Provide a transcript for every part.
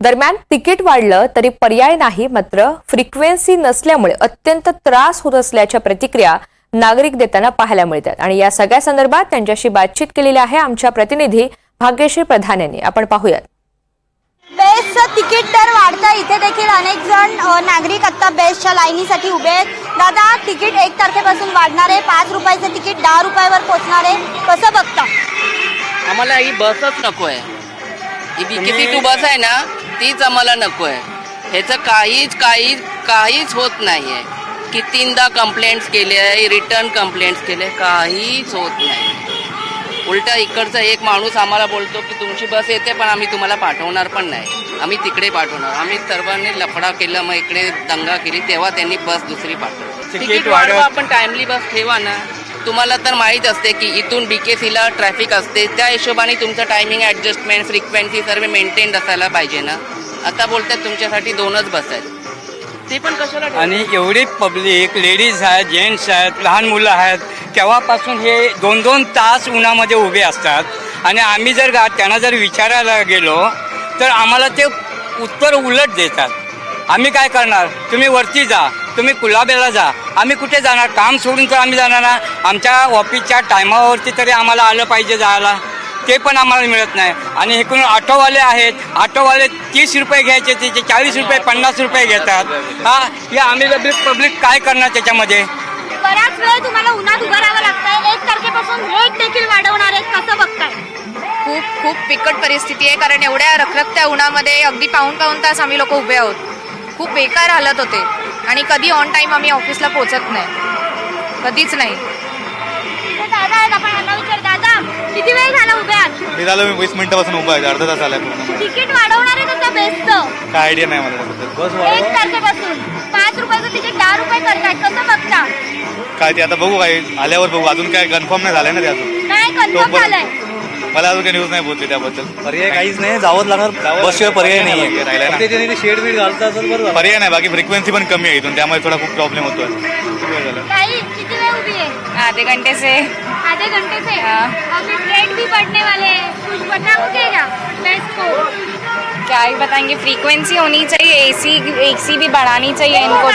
दरम्यान तिकीट वाढलं तरी पर्याय नाही, मात्र फ्रिक्वेन्सी नसल्यामुळे अत्यंत त्रास होत असल्याच्या प्रतिक्रिया नागरिक देताना पाहायला मिळतात। आणि या सगळ्या संदर्भात त्यांच्याशी बातचीत केलेली आहे आमच्या प्रतिनिधी भाग्यश्री प्रधान यांनी। आपण पाहूयात। बेस्टचं तिकीट दर वाढतं, इथे देखील अनेक जण नागरिक आता बेस्टच्या लाईनीसाठी उभे आहेत। दादा, तिकीट 1 तारखेपासून वाढणार आहे, 5 रुपयाचं तिकीट 10 रुपयावर पोहोचणार आहे, कसं बघता? आम्हाला ही बसच नको आहे, ही BKC टू बस आहे ना तीच आम्हाला नको आहे। ह्याचं काहीच होत नाही आहे। कितींदा कंप्लेंट्स केले आहे, रिटर्न कंप्लेंट्स केले, काहीच होत नाही। उलटा इकडचा एक माणूस आम्हाला बोलतो की तुमची बस येते पण आम्ही तुम्हाला पाठवणार पण नाही, आम्ही तिकडे पाठवणार। आम्ही सर्वांनी लफडा केला, मग इकडे दंगा केली, तेव्हा त्यांनी बस दुसरी पाठवली। तिकीट वाढवा, आपण टाइमली बस ठेवा ना। तुम्हाला तर माहीत असते की इथून BKCला ट्रॅफिक असते, त्या हिशोबाने तुमचं टायमिंग ॲडजस्टमेंट फ्रिक्वेन्सी सर्व मेंटेन असायला पाहिजे ना। आता बोलतात तुमच्यासाठी 2च बस आहेत, ते पण कशाला? आणि एवढी पब्लिक, लेडीज आहेत, जेंट्स आहेत, लहान मुलं आहेत, केव्हापासून हे 2-2 तास उन्हामध्ये उभे असतात। आणि आम्ही जर त्यांना जर विचारायला गेलो तर आम्हाला ते उत्तर उलट देतात। आम्ही काय करणार? तुम्ही वरती जा, तुम्ही कुलाब्याला जा, आम्ही कुठे जाणार? काम सोडून तर आम्ही जाणार ना। आमच्या ऑफिसच्या टायमावरती तरी आम्हाला आलं पाहिजे जायला, ते पण आम्हाला मिळत नाही। आणि इकडून ऑटोवाले आहेत, ऑटोवाले 30 रुपये घ्यायचे, त्याचे 40 रुपये 50 रुपये घेतात। हे आम्ही पब्लिक काय करणार त्याच्यामध्ये? बराच वेळ तुम्हाला उन्हात उभं राहावं लागतंय, 1 तारखेपासून रेट देखील वाढवणार आहेत, कसं बघताय? खूप बिकट परिस्थिती आहे, कारण एवढ्या रखरखत्या उन्हामध्ये अगदी पाऊण तास आम्ही लोक उभे आहोत। खूप बेकार हालत होते आणि कधी ऑन टाईम आम्ही ऑफिसला पोहोचत नाही, कधीच नाही। दादा आहेत, आपण यांना विचार। दादा, किती वेळ झाला उभे आहात? मी 20 मिनिटापासून उभा आहे, अर्धा तास आलाय पूर्ण। तिकीट वाढवणार आहे कसं बेस्टचं? काय आयडिया नाही मला त्याबद्दल। 1 तारखेपासून 5 रुपयाचं तिकीट 10 रुपये करतायत, कसं बघता? काय ते आता बघू, काय आल्यावर बघू, अजून काय कन्फर्म नाही झालंय ना ते अजून। नाही कन्फर्म झालंय, मला अजून काही न्यूज नाही बोलते त्याबद्दल। पर्याय काहीच नाही, जावंच लागणार, बसशिवाय पर्याय नाही राहिलाय ना, आहे। शेड बीड घालता असेल बरोबर, पर्याय नाही। बाकी फ्रिक्वेन्सी पण कमी आहे इथून, त्यामुळे थोडा खूप प्रॉब्लेम होतोय। किती वेळ झाला? काही किती वेळ उभी है? आधे घंटे से आधे घंटे से। अभी ट्रेन भी बढ़ने वाले हैं, कुछ बताओगे क्या बेस्ट को? क्या ही बताएंगे, फ्रीक्वेंसी होनी चाहिए, AC भी बढ़ानी चाहिए इनको।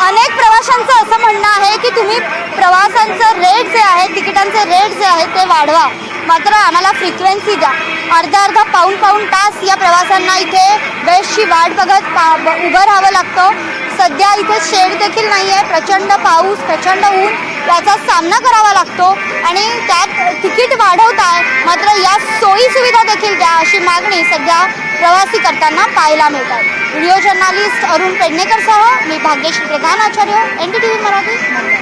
अनेक प्रवाशांचं असं म्हणणं आहे की तुम्ही प्रवासांचं रेट जे आहे, तिकिटांचे रेट जे आहेत ते वाढवा, मात्र आम्हाला फ्रिक्वेन्सी द्या। अर्धा पाऊण तास या प्रवाशांना इथे बेस्टची वाट बघत उभं राहावं लागतं। सध्या इथे शेड देखील नाही आहे, प्रचंड पाऊस, प्रचंड ऊन याचा सामना करावा लागतो आणि त्यात तिकीट वाढवताय, मात्र या सोयी सुविधा देखील द्या अशी मागणी सध्या प्रवासी करताना पाहायला मिळतात। व्हिडिओ जर्नलिस्ट अरुण पेडणेकरसह मी भाग्यश्री प्रधान आचार्य, NDTV मराठी, मुंबई।